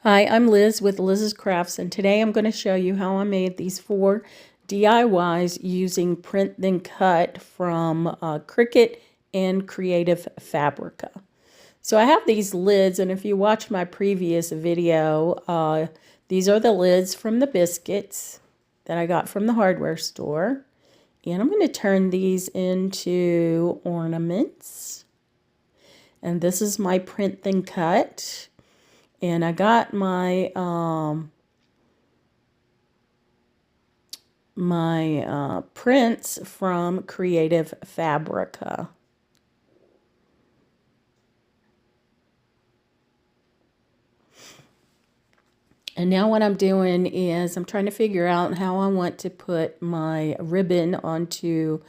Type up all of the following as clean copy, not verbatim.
Hi, I'm Liz with Liz's Crafts, and today I'm going to show you how I made these 4 DIYs using Print Then Cut from Cricut and Creative Fabrica. So I have these lids, and if you watch my previous video, these are the lids from the biscuits that I got from the hardware store. And I'm going to turn these into ornaments. And this is my Print Then Cut. And I got my prints from Creative Fabrica. And now what I'm doing is I'm trying to figure out how I want to put my ribbon onto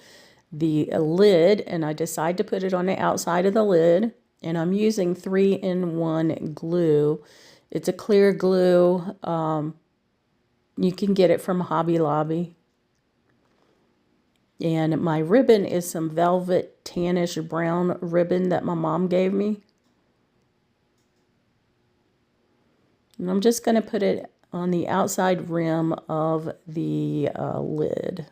the lid, and I decide to put it on the outside of the lid, and I'm using 3-in-1 glue. It's a clear glue. You can get it from Hobby Lobby. And my ribbon is some velvet tannish brown ribbon that my mom gave me. And I'm just going to put it on the outside rim of the lid.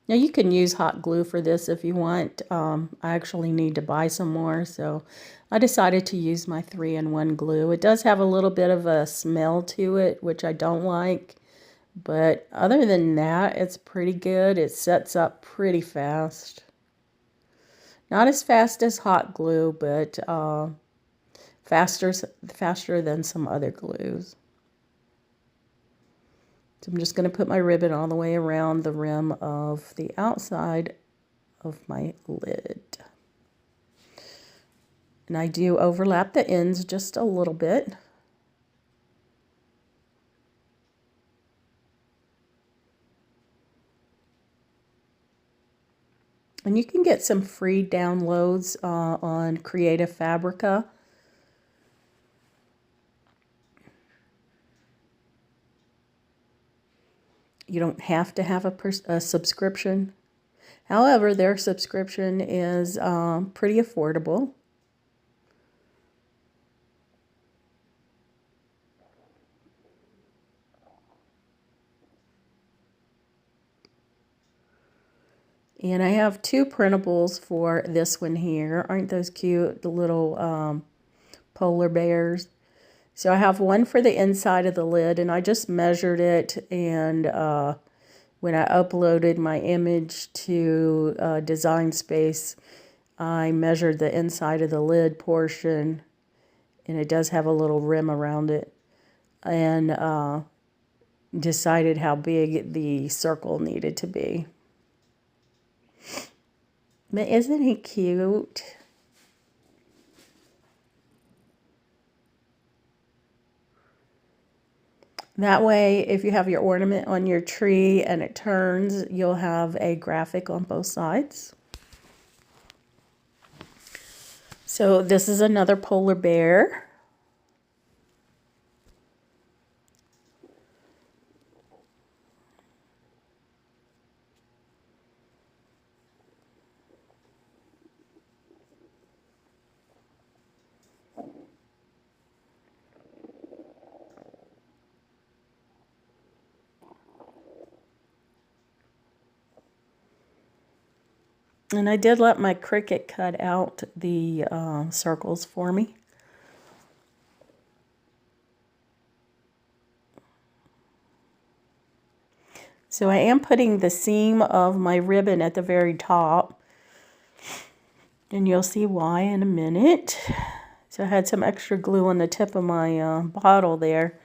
Now you can use hot glue for this if you want. I actually need to buy some more, so I decided to use my 3-in-1 glue. It does have a little bit of a smell to it, which I don't like. But other than that, it's pretty good. It sets up pretty fast. Not as fast as hot glue, but faster than some other glues. So I'm just going to put my ribbon all the way around the rim of the outside of my lid. And I do overlap the ends just a little bit. And you can get some free downloads on Creative Fabrica. You don't have to have a subscription. However, their subscription is pretty affordable. And I have 2 printables for this one here. Aren't those cute, the little polar bears? So I have one for the inside of the lid, and I just measured it, and when I uploaded my image to Design Space, I measured the inside of the lid portion, and it does have a little rim around it, and decided how big the circle needed to be. But isn't he cute? That way, if you have your ornament on your tree and it turns, you'll have a graphic on both sides. So this is another polar bear. And I did let my Cricut cut out the circles for me. So I am putting the seam of my ribbon at the very top. And you'll see why in a minute. So I had some extra glue on the tip of my bottle there.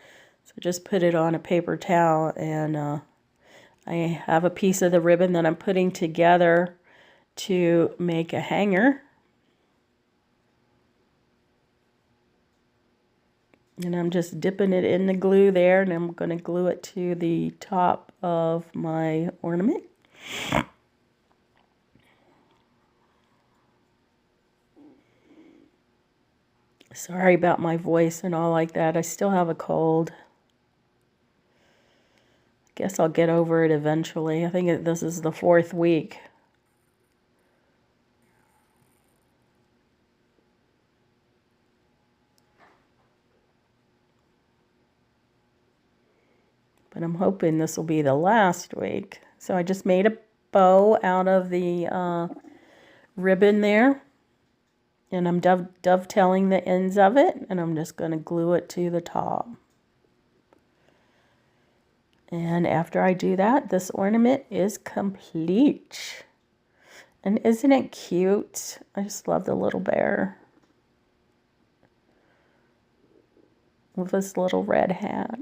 So just put it on a paper towel, and I have a piece of the ribbon that I'm putting together to make a hanger. And I'm just dipping it in the glue there, and I'm going to glue it to the top of my ornament. Sorry about my voice and all like that. I still have a cold. Guess I'll get over it eventually. I think this is the 4th week. but I'm hoping this will be the last week. So I just made a bow out of the ribbon there, and I'm dovetailing the ends of it, and I'm just going to glue it to the top. And after I do that, this ornament is complete. And isn't it cute? I just love the little bear with this little red hat.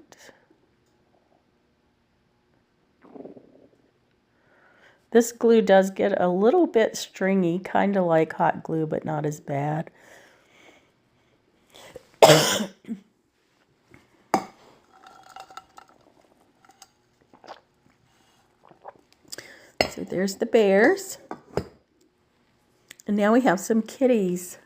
This glue does get a little bit stringy, kind of like hot glue, but not as bad. So there's the bears. And now we have some kitties.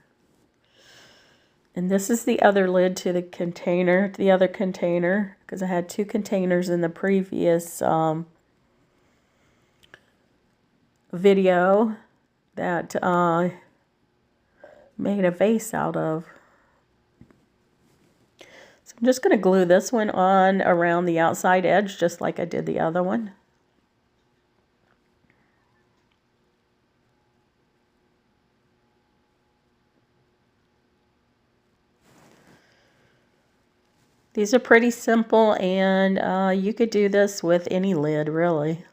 And this is the other lid to the container, the other container, because I had two containers in the previous video that I made a vase out of. So I'm just going to glue this one on around the outside edge, just like I did the other one. These are pretty simple, and you could do this with any lid, really.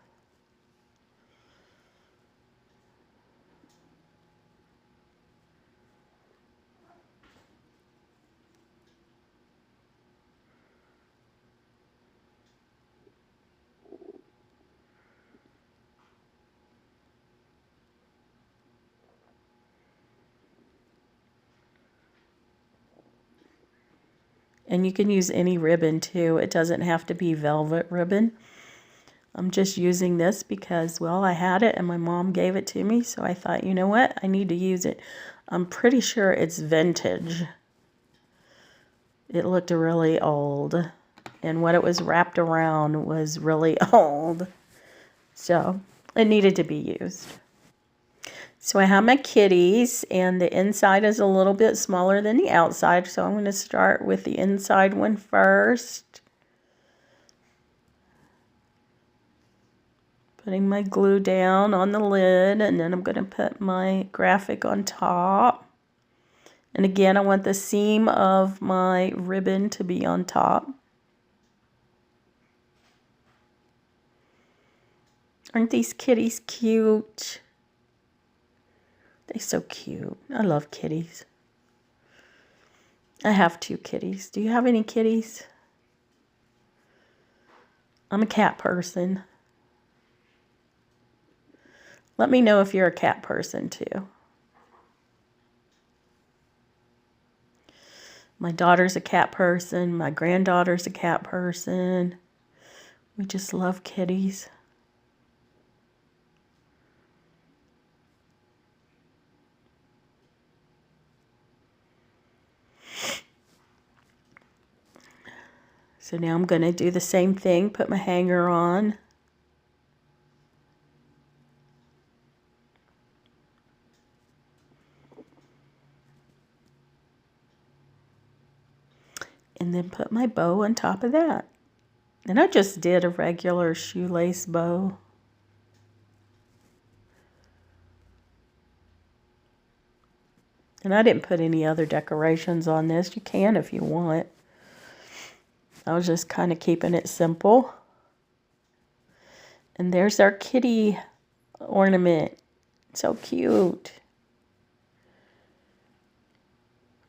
And you can use any ribbon too. It doesn't have to be velvet ribbon. I'm just using this because, well, I had it and my mom gave it to me. So I thought, you know what? I need to use it. I'm pretty sure it's vintage. It looked really old. And what it was wrapped around was really old. So it needed to be used. So I have my kitties, and the inside is a little bit smaller than the outside, so I'm going to start with the inside one first. Putting my glue down on the lid, and then I'm going to put my graphic on top. And again, I want the seam of my ribbon to be on top. Aren't these kitties cute? They're so cute. I love kitties. I have two kitties. Do you have any kitties? I'm a cat person. Let me know if you're a cat person too. My daughter's a cat person. My granddaughter's a cat person. We just love kitties. So now I'm going to do the same thing, put my hanger on. And then put my bow on top of that. And I just did a regular shoelace bow. And I didn't put any other decorations on this. You can if you want. I was just kind of keeping it simple. And there's our kitty ornament. So cute.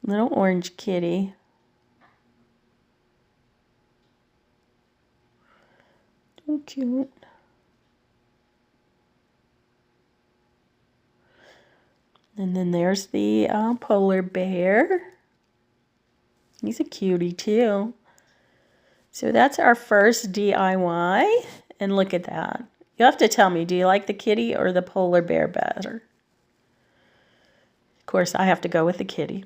Little orange kitty. So cute. And then there's the polar bear. He's a cutie too. So that's our first DIY, and look at that. You have to tell me, do you like the kitty or the polar bear better? Of course, I have to go with the kitty.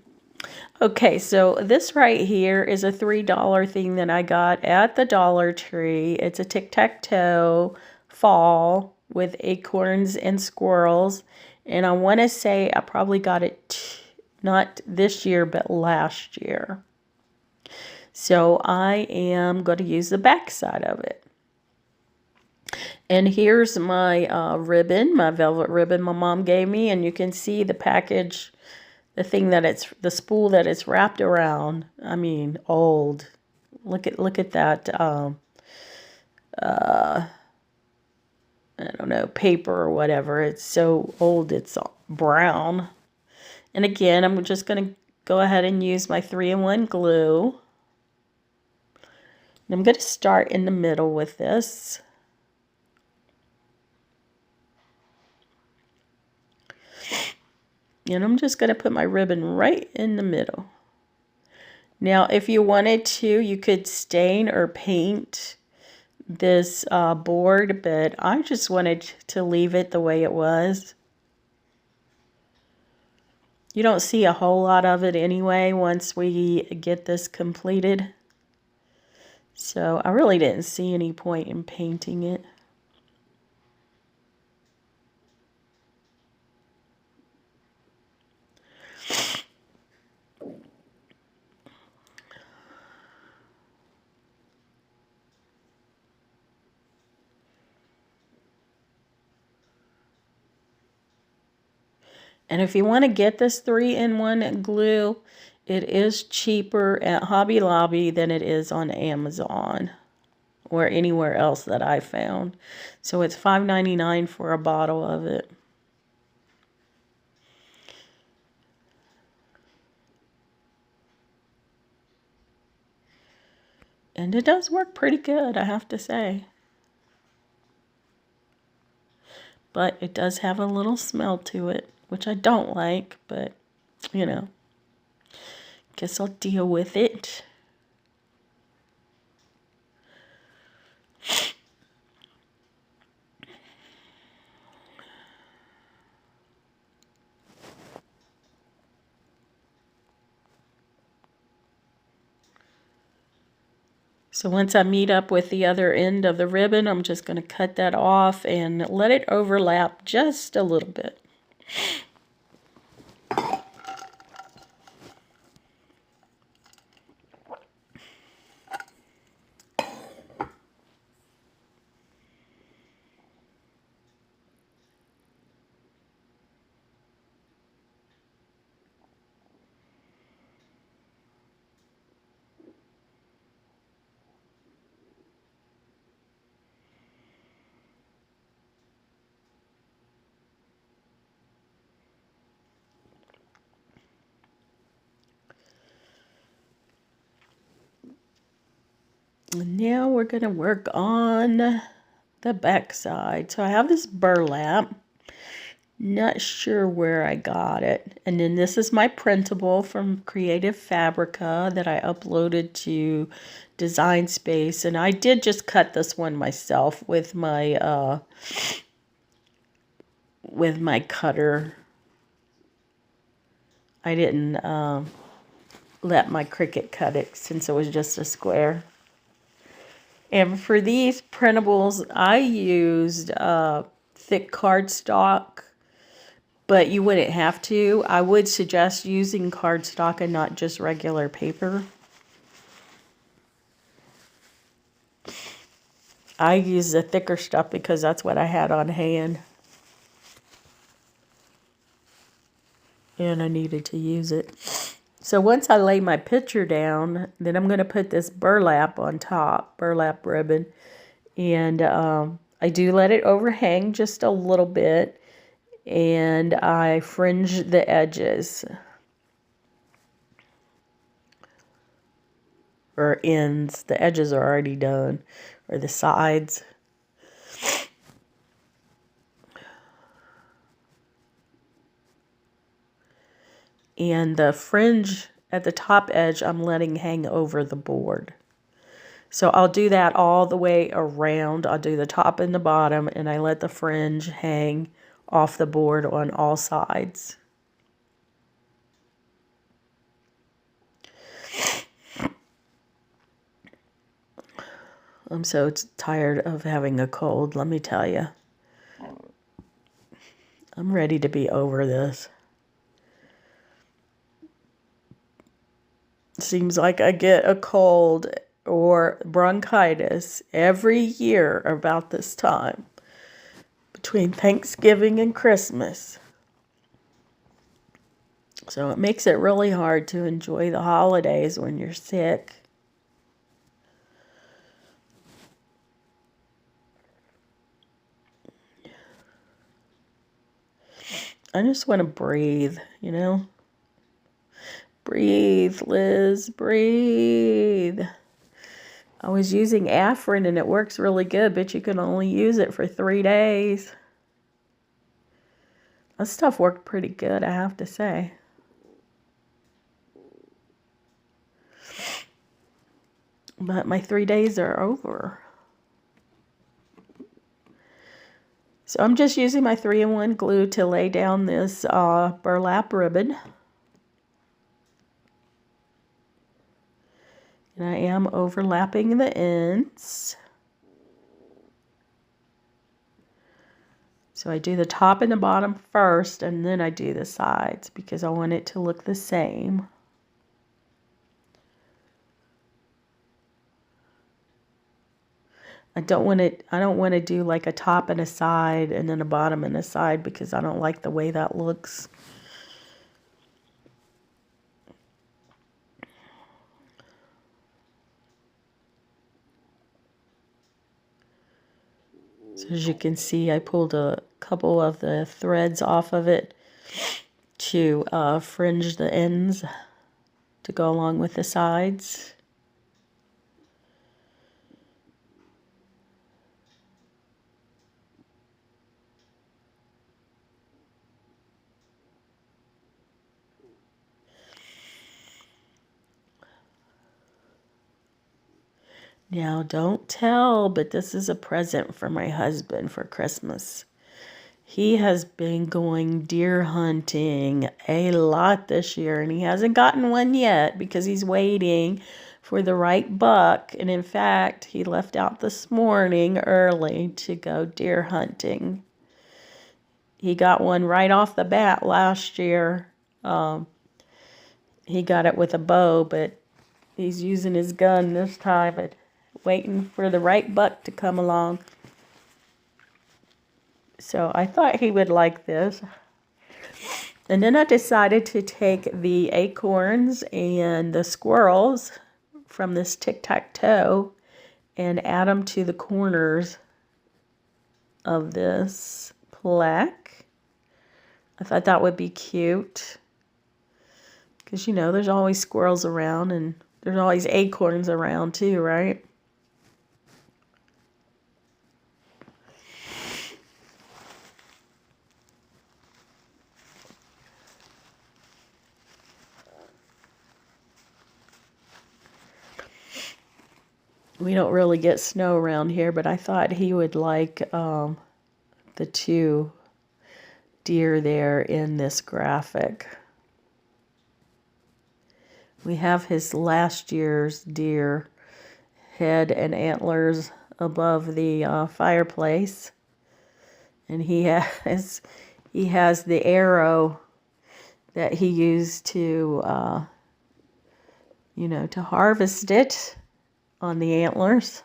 Okay, so this right here is a $3 thing that I got at the Dollar Tree. It's a tic-tac-toe fall with acorns and squirrels, and I want to say I probably got it not this year, but last year. So I am going to use the back side of it. And here's my ribbon, my velvet ribbon my mom gave me, and you can see the package, the thing that the spool that it's wrapped around. I mean, old. Look at that. I don't know, paper or whatever. It's so old, it's brown. And again, I'm just going to go ahead and use my 3-in-1 glue. And I'm going to start in the middle with this. And I'm just going to put my ribbon right in the middle. Now, if you wanted to, you could stain or paint this board, but I just wanted to leave it the way it was. You don't see a whole lot of it anyway once we get this completed. So I really didn't see any point in painting it. And if you want to get this 3-in-1 glue, it is cheaper at Hobby Lobby than it is on Amazon or anywhere else that I found. So it's $5.99 for a bottle of it. And it does work pretty good, I have to say. But it does have a little smell to it, which I don't like, but, you know, guess I'll deal with it. So once I meet up with the other end of the ribbon, I'm just going to cut that off and let it overlap just a little bit. And now we're going to work on the back side. So I have this burlap. Not sure where I got it. And then this is my printable from Creative Fabrica that I uploaded to Design Space. And I did just cut this one myself with my cutter. I didn't let my Cricut cut it since it was just a square. And for these printables, I used thick cardstock, but you wouldn't have to. I would suggest using cardstock and not just regular paper. I used the thicker stuff because that's what I had on hand. And I needed to use it. So once I lay my picture down, then I'm going to put this burlap on top, burlap ribbon. And I do let it overhang just a little bit. And I fringe the edges. Or ends. The edges are already done. Or the sides. And the fringe at the top edge I'm letting hang over the board. So I'll do that all the way around. I'll do the top and the bottom, and I let the fringe hang off the board on all sides. I'm so tired of having a cold, let me tell you. I'm ready to be over this. Seems like I get a cold or bronchitis every year about this time. between Thanksgiving and Christmas. So it makes it really hard to enjoy the holidays when you're sick. I just want to breathe, you know? Breathe, Liz, breathe. I was using Afrin and it works really good, but you can only use it for 3 days. That stuff worked pretty good, I have to say. But my 3 days are over. So I'm just using my 3-in-1 glue to lay down this burlap ribbon. And I am overlapping the ends. So I do the top and the bottom first, and then I do the sides because I want it to look the same. I don't want to do like a top and a side and then a bottom and a side because I don't like the way that looks. So as you can see, I pulled a couple of the threads off of it to fringe the ends to go along with the sides. Now, don't tell, but this is a present for my husband for Christmas. He has been going deer hunting a lot this year, and he hasn't gotten one yet because he's waiting for the right buck. And in fact, he left out this morning early to go deer hunting. He got one right off the bat last year. He got it with a bow, but he's using his gun this time and waiting for the right buck to come along. So I thought he would like this. And then I decided to take the acorns and the squirrels from this tic-tac-toe and add them to the corners of this plaque. I thought that would be cute. Because, you know, there's always squirrels around and there's always acorns around too, right? We don't really get snow around here, but I thought he would like the 2 deer there in this graphic. We have his last year's deer head and antlers above the fireplace, and he has the arrow that he used to you know, to harvest it on the antlers.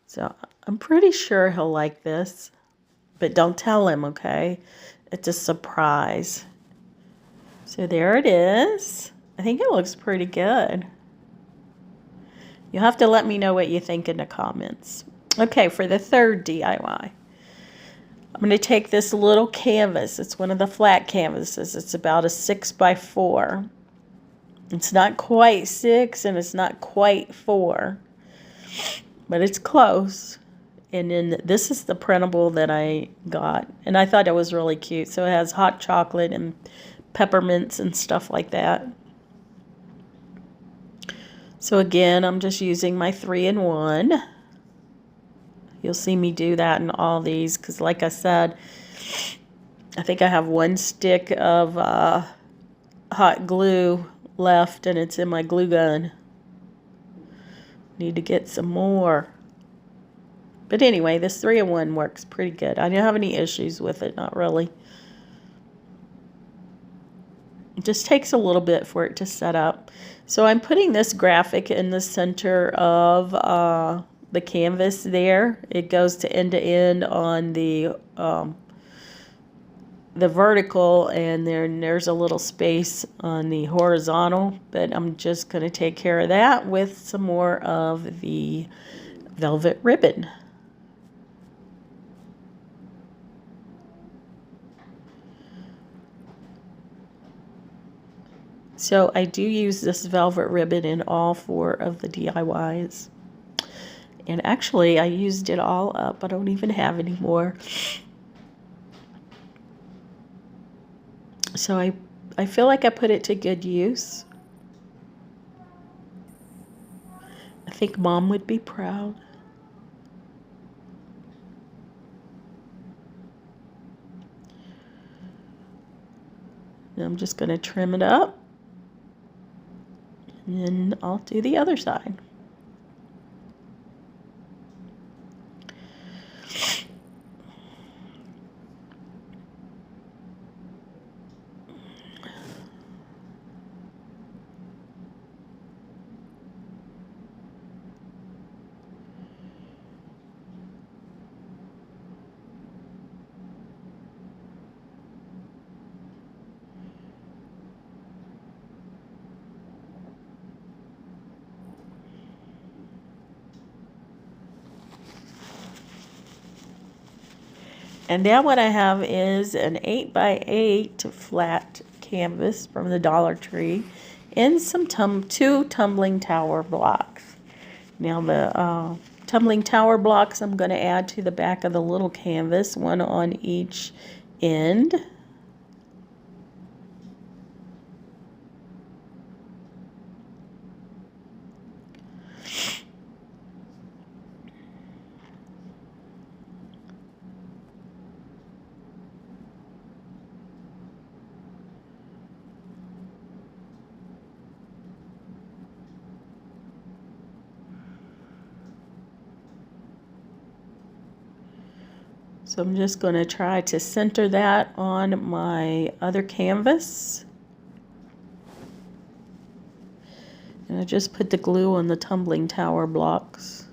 So I'm pretty sure he'll like this, but don't tell him, okay? It's a surprise. So there it is. I think it looks pretty good. You'll have to let me know what you think in the comments. Okay, for the third DIY, I'm going to take this little canvas. It's one of the flat canvases. It's about a 6x4. It's not quite 6 and it's not quite 4, but it's close. And then this is the printable that I got, and I thought it was really cute. So it has hot chocolate and peppermints and stuff like that. So again, I'm just using my 3-in-1. You'll see me do that in all these because, like I said, I think I have 1 stick of hot glue left and it's in my glue gun. Need to get some more. But anyway, this 3-in-1 works pretty good. I don't have any issues with it, not really. It just takes a little bit for it to set up. So I'm putting this graphic in the center of the canvas there. It goes to end on the vertical, and then there's a little space on the horizontal, but I'm just going to take care of that with some more of the velvet ribbon. So I do use this velvet ribbon in all 4 of the DIYs. And actually, I used it all up. I don't even have any more. So I feel like I put it to good use. I think Mom would be proud. And I'm just going to trim it up. And then I'll do the other side. And now what I have is an 8x8 flat canvas from the Dollar Tree and some 2 tumbling tower blocks. Now the tumbling tower blocks I'm going to add to the back of the little canvas, one on each end. So I'm just going to try to center that on my other canvas. And I just put the glue on the tumbling tower blocks.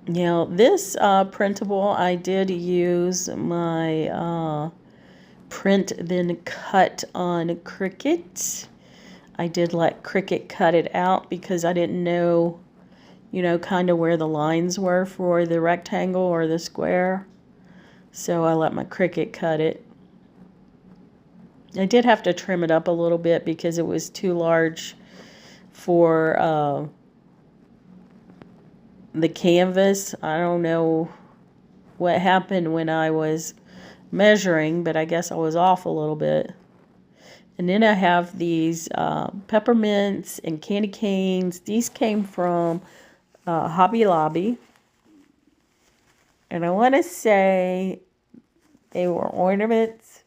Now this printable, I did use my print then cut on Cricut. I did let Cricut cut it out because I didn't know, you know, kind of where the lines were for the rectangle or the square. So I let my Cricut cut it. I did have to trim it up a little bit because it was too large for the canvas. I don't know what happened when I was measuring, but I guess I was off a little bit. And then I have these peppermints and candy canes. These came from Hobby Lobby. And I want to say they were ornaments.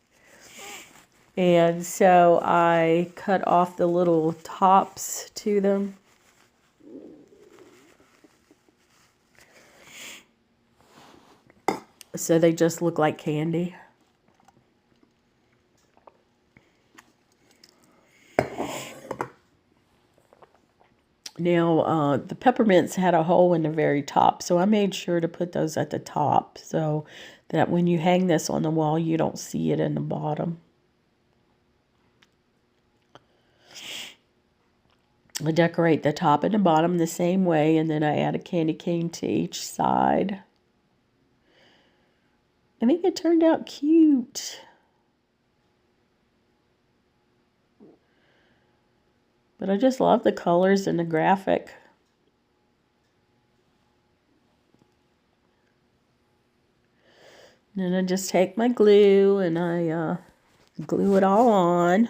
And so I cut off the little tops to them. So they just look like candy. Now, the peppermints had a hole in the very top, so I made sure to put those at the top so that when you hang this on the wall, you don't see it in the bottom. I decorate the top and the bottom the same way, and then I add a candy cane to each side. I think it turned out cute. But I just love the colors and the graphic. And then I just take my glue and I glue it all on.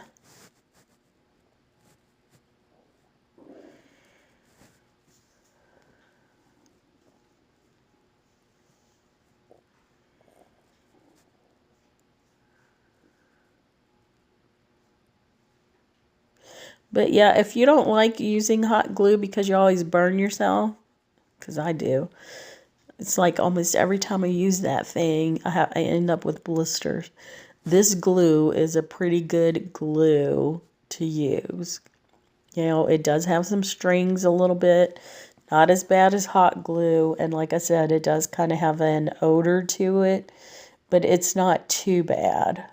But yeah, if you don't like using hot glue because you always burn yourself, because I do, it's like almost every time I use that thing, I end up with blisters. this glue is a pretty good glue to use. You know, it does have some strings a little bit, not as bad as hot glue, and like I said, it does kind of have an odor to it, but it's not too bad.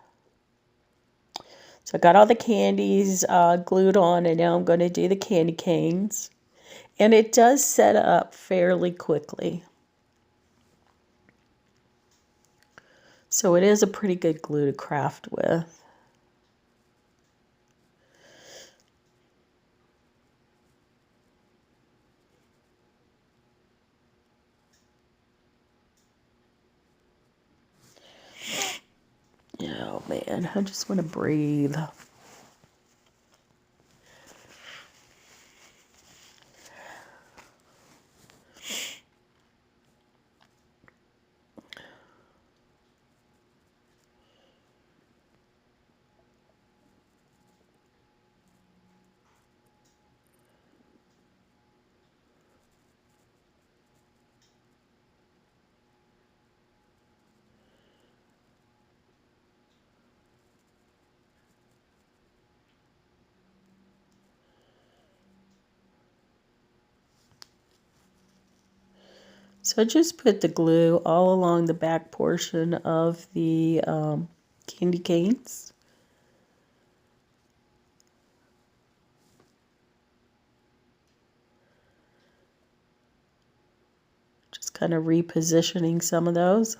So I got all the candies glued on, and now I'm going to do the candy canes. And it does set up fairly quickly. So it is a pretty good glue to craft with. Oh man, I just want to breathe. So I just put the glue all along the back portion of the candy canes. Just kind of repositioning some of those.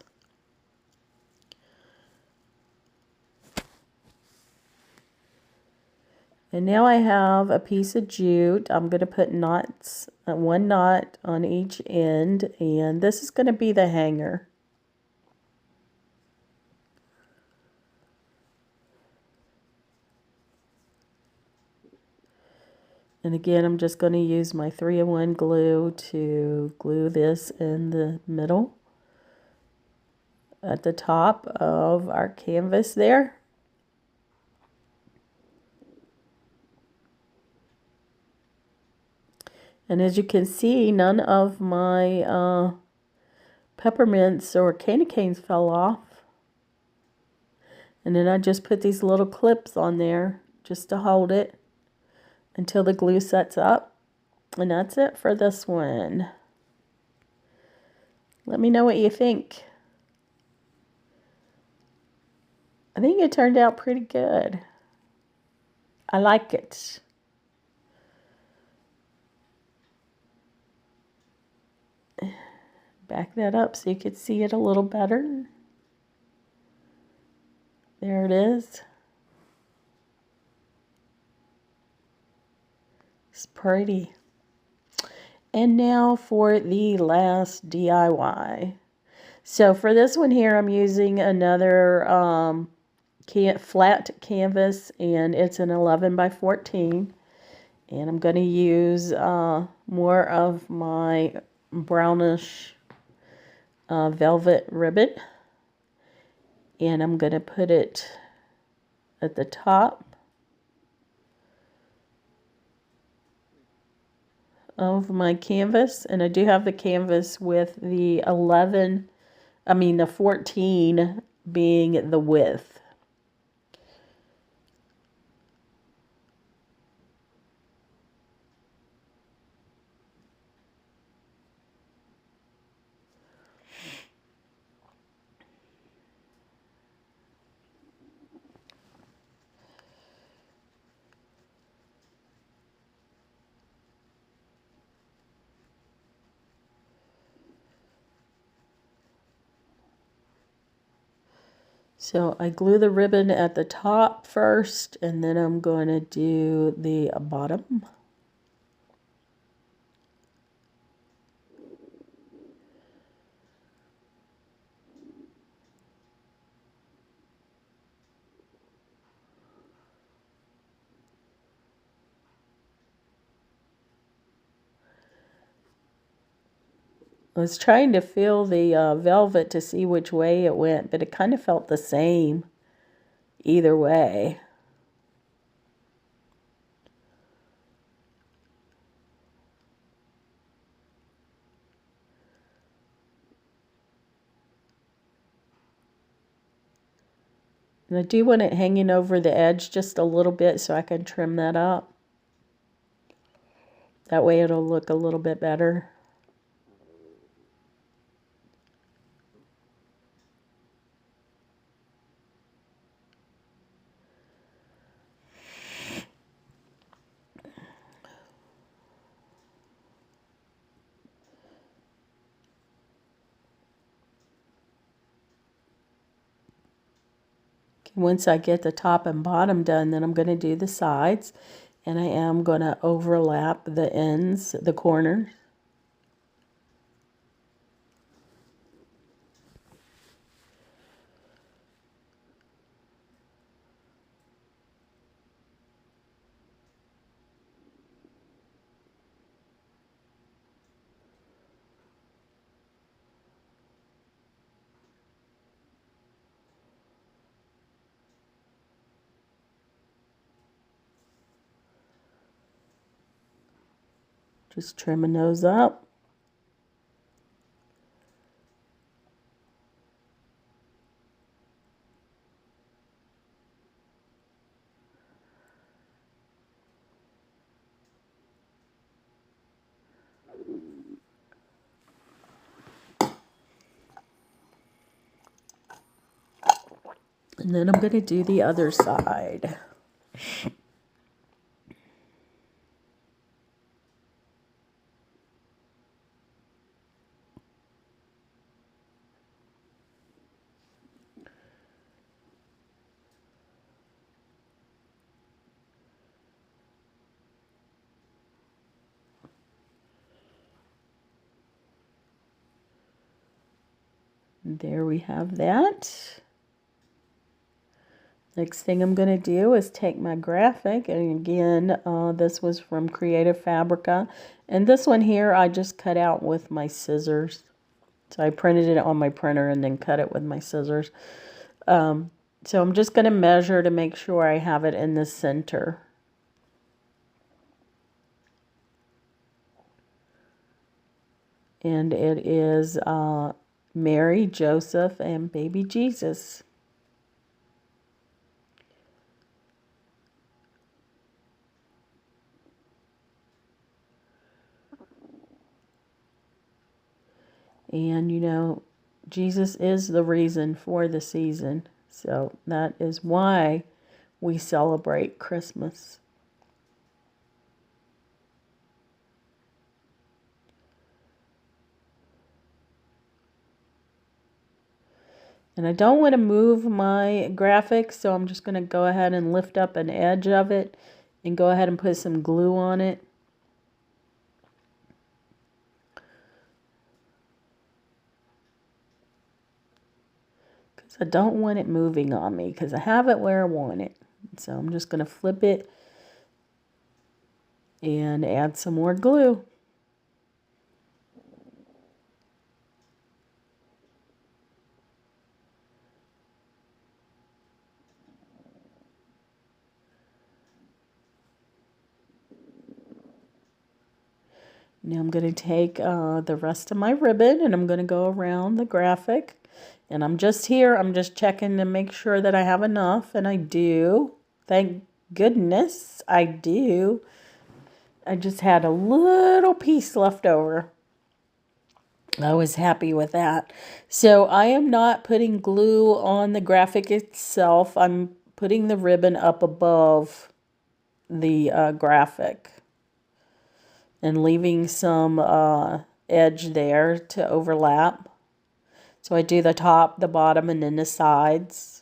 And now I have a piece of jute. I'm going to put knots, one knot on each end, and this is going to be the hanger. And again, I'm just going to use my 3-in-1 glue to glue this in the middle at the top of our canvas there. And as you can see, none of my peppermints or candy canes fell off. And then I just put these little clips on there just to hold it until the glue sets up. And that's it for this one. Let me know what you think. I think it turned out pretty good. I like it. Back that up so you could see it a little better. There it is. It's pretty. And now for the last DIY. So for this one here, I'm using another flat canvas, and it's an 11 by 14. And I'm going to use more of my brownish velvet ribbon. And I'm going to put it at the top of my canvas. And I do have the canvas with the 14 being the width. So I glue the ribbon at the top first, and then I'm going to do the bottom. I was trying to feel the velvet to see which way it went, but it kind of felt the same either way. And I do want it hanging over the edge just a little bit so I can trim that up. That way it'll look a little bit better. Once I get the top and bottom done, then I'm going to do the sides, and I am going to overlap the ends, the corners. Just trimming those up. And then I'm going to do the other side. There we have that. Next thing I'm going to do is take my graphic, and again, this was from Creative Fabrica, and this one here I just cut out with my scissors. So I printed it on my printer and then cut it with my scissors. So I'm just going to measure to make sure I have it in the center. And it is Mary, Joseph, and baby Jesus. And, you know, Jesus is the reason for the season. So that is why we celebrate Christmas. And I don't want to move my graphic, so I'm just going to go ahead and lift up an edge of it and go ahead and put some glue on it. I don't want it moving on me because I have it where I want it. So I'm just going to flip it and add some more glue. Now I'm going to take the rest of my ribbon and I'm going to go around the graphic. And I'm just checking to make sure that I have enough, and I do. Thank goodness I do. I just had a little piece left over. I was happy with that. So I am not putting glue on the graphic itself. I'm putting the ribbon up above the graphic and leaving some edge there to overlap. So I do the top, the bottom, and then the sides.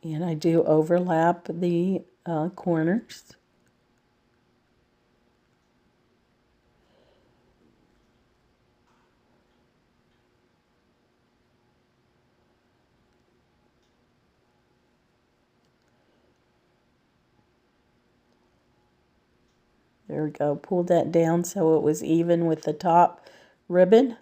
And I do overlap the corners. There we go. Pulled that down so it was even with the top ribbon.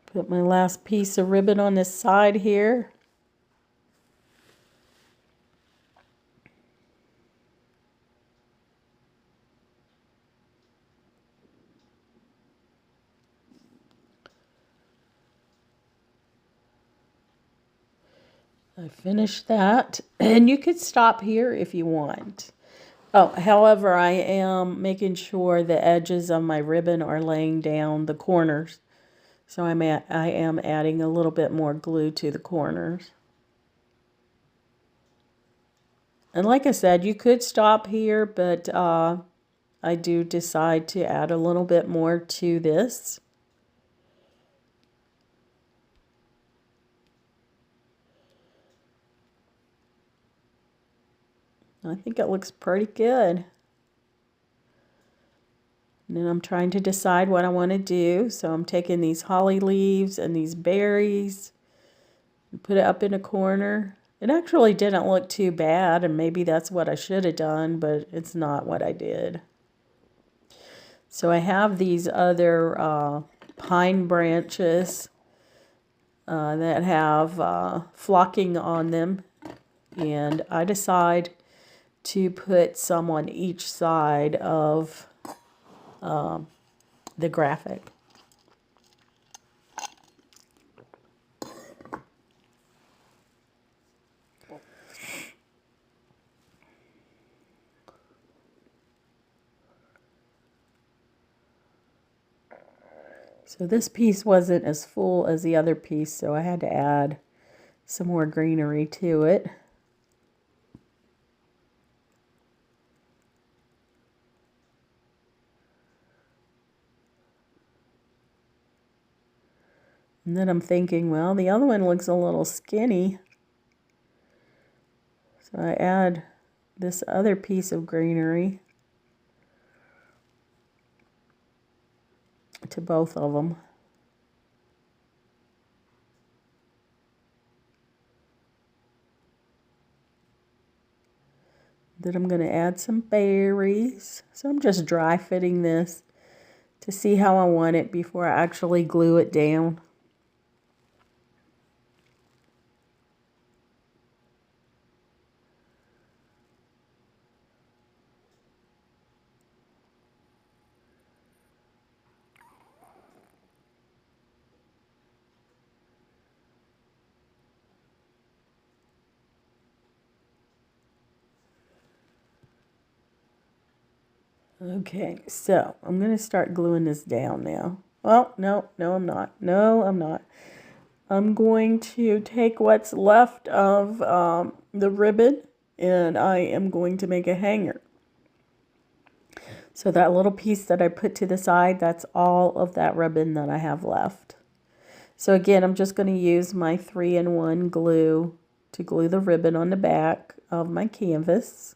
Put my last piece of ribbon on this side here. I finished that, and you could stop here if you want. Oh, however, I am making sure the edges of my ribbon are laying down the corners. So I am adding a little bit more glue to the corners. And like I said, you could stop here, but I do decide to add a little bit more to this. I think it looks pretty good. And then I'm trying to decide what I want to do. So I'm taking these holly leaves and these berries and put it up in a corner. It actually didn't look too bad, and maybe that's what I should have done, but it's not what I did. So I have these other pine branches that have flocking on them, and I decide to put some on each side of the graphic. So this piece wasn't as full as the other piece, so I had to add some more greenery to it. And then I'm thinking, well, the other one looks a little skinny. So I add this other piece of greenery to both of them. Then I'm going to add some berries. So I'm just dry fitting this to see how I want it before I actually glue it down. Okay, so I'm going to start gluing this down now. Well, no, I'm not. No, I'm not. I'm going to take what's left of the ribbon, and I am going to make a hanger. So that little piece that I put to the side, that's all of that ribbon that I have left. So again, I'm just going to use my 3-in-1 glue to glue the ribbon on the back of my canvas.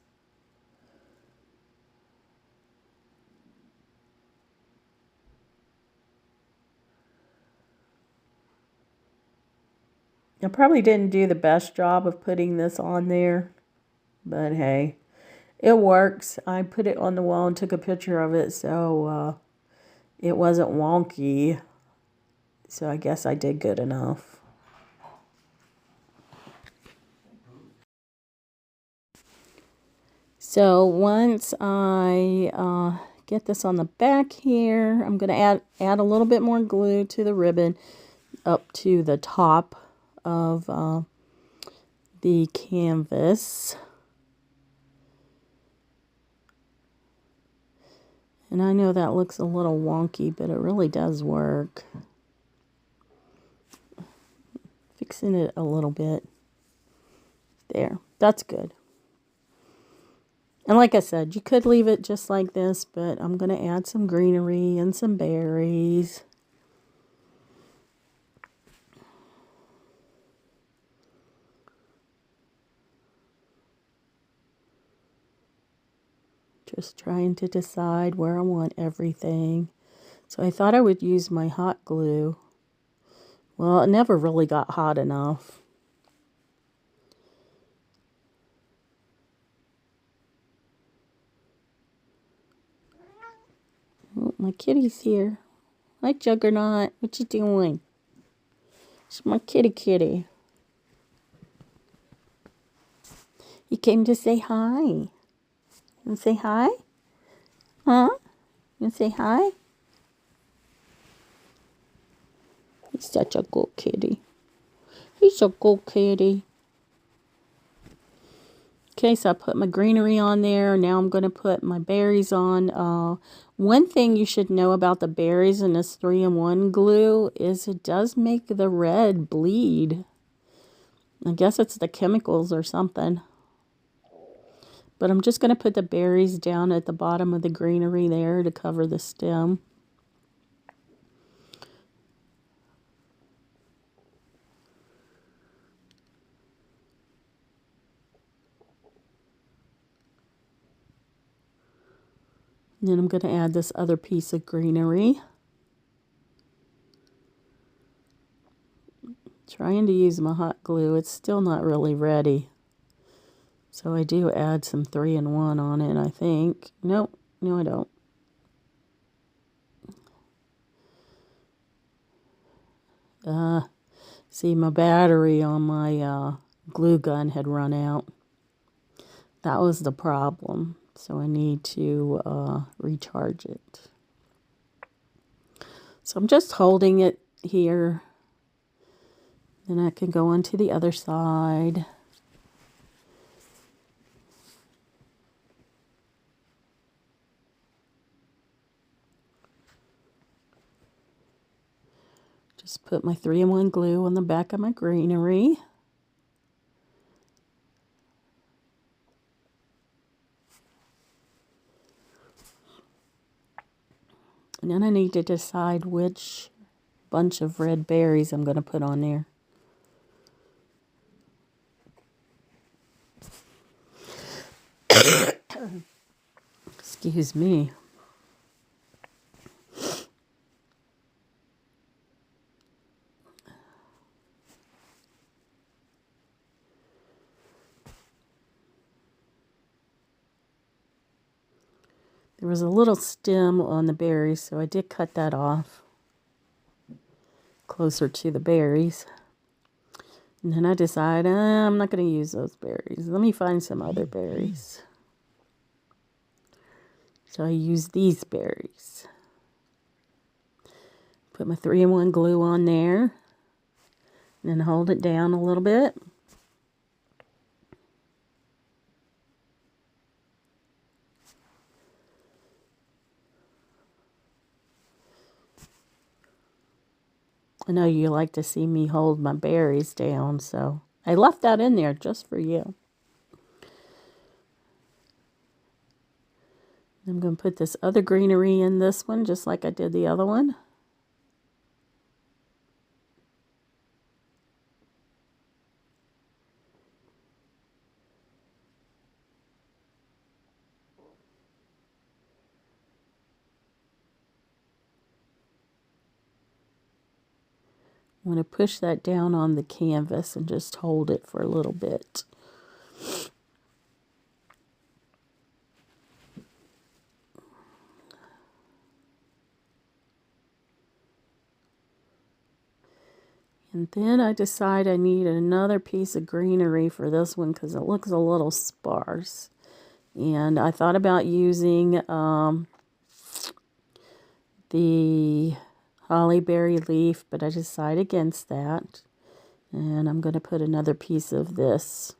I probably didn't do the best job of putting this on there, but hey, it works. I put it on the wall and took a picture of it, so it wasn't wonky. So I guess I did good enough. So once I get this on the back here, I'm going to add a little bit more glue to the ribbon up to the top of the canvas. And I know that looks a little wonky, but it really does work. Fixing it a little bit. There, that's good. And like I said, you could leave it just like this, but I'm going to add some greenery and some berries. Just trying to decide where I want everything. So I thought I would use my hot glue. Well, it never really got hot enough. Oh, my kitty's here. Hi, Juggernaut. What you doing? It's my kitty. You came to say hi. You want to say hi? Huh? You want to say hi? He's such a good kitty. He's a good kitty. Okay, so I put my greenery on there. Now I'm going to put my berries on. One thing you should know about the berries in this 3-in-1 glue is it does make the red bleed. I guess it's the chemicals or something. But I'm just going to put the berries down at the bottom of the greenery there to cover the stem. And then I'm going to add this other piece of greenery. Trying to use my hot glue. It's still not really ready. So I do add some 3-in-1 on it, I think. Nope. No, I don't. See, my battery on my glue gun had run out. That was the problem. So I need to recharge it. So I'm just holding it here. Then I can go on to the other side. Just put my 3-in-1 glue on the back of my greenery. And then I need to decide which bunch of red berries I'm going to put on there. Excuse me. There was a little stem on the berries, so I did cut that off closer to the berries. And then I decided, I'm not going to use those berries. Let me find some other berries. So I use these berries. Put my 3-in-1 glue on there. And then hold it down a little bit. I know you like to see me hold my berries down, so I left that in there just for you. I'm going to put this other greenery in this one, just like I did the other one. I'm going to push that down on the canvas and just hold it for a little bit. And then I decide I need another piece of greenery for this one because it looks a little sparse. And I thought about using the hollyberry leaf, but I decided against that. And I'm going to put another piece of this.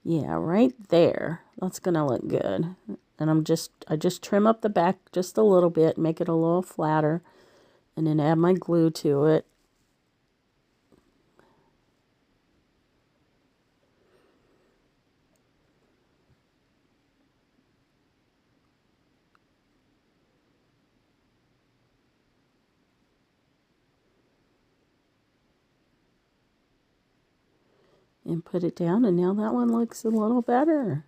Yeah, right there. That's going to look good. And I just trim up the back just a little bit, make it a little flatter, and then add my glue to it. And put it down, and now that one looks a little better.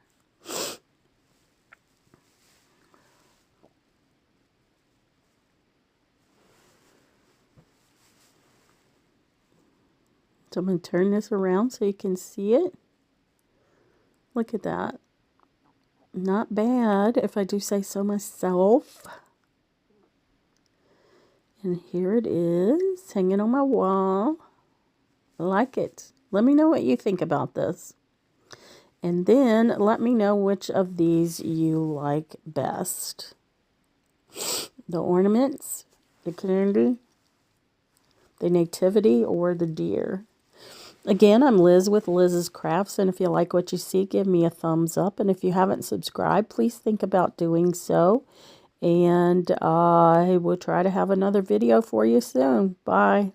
So I'm going to turn this around so you can see it. Look at that. Not bad, if I do say so myself. And here it is, hanging on my wall. I like it. Let me know what you think about this. And then let me know which of these you like best. The ornaments, the candy, the nativity, or the deer. Again, I'm Liz with Liz's Crafts, and if you like what you see, give me a thumbs up. And if you haven't subscribed, please think about doing so. And I will try to have another video for you soon. Bye.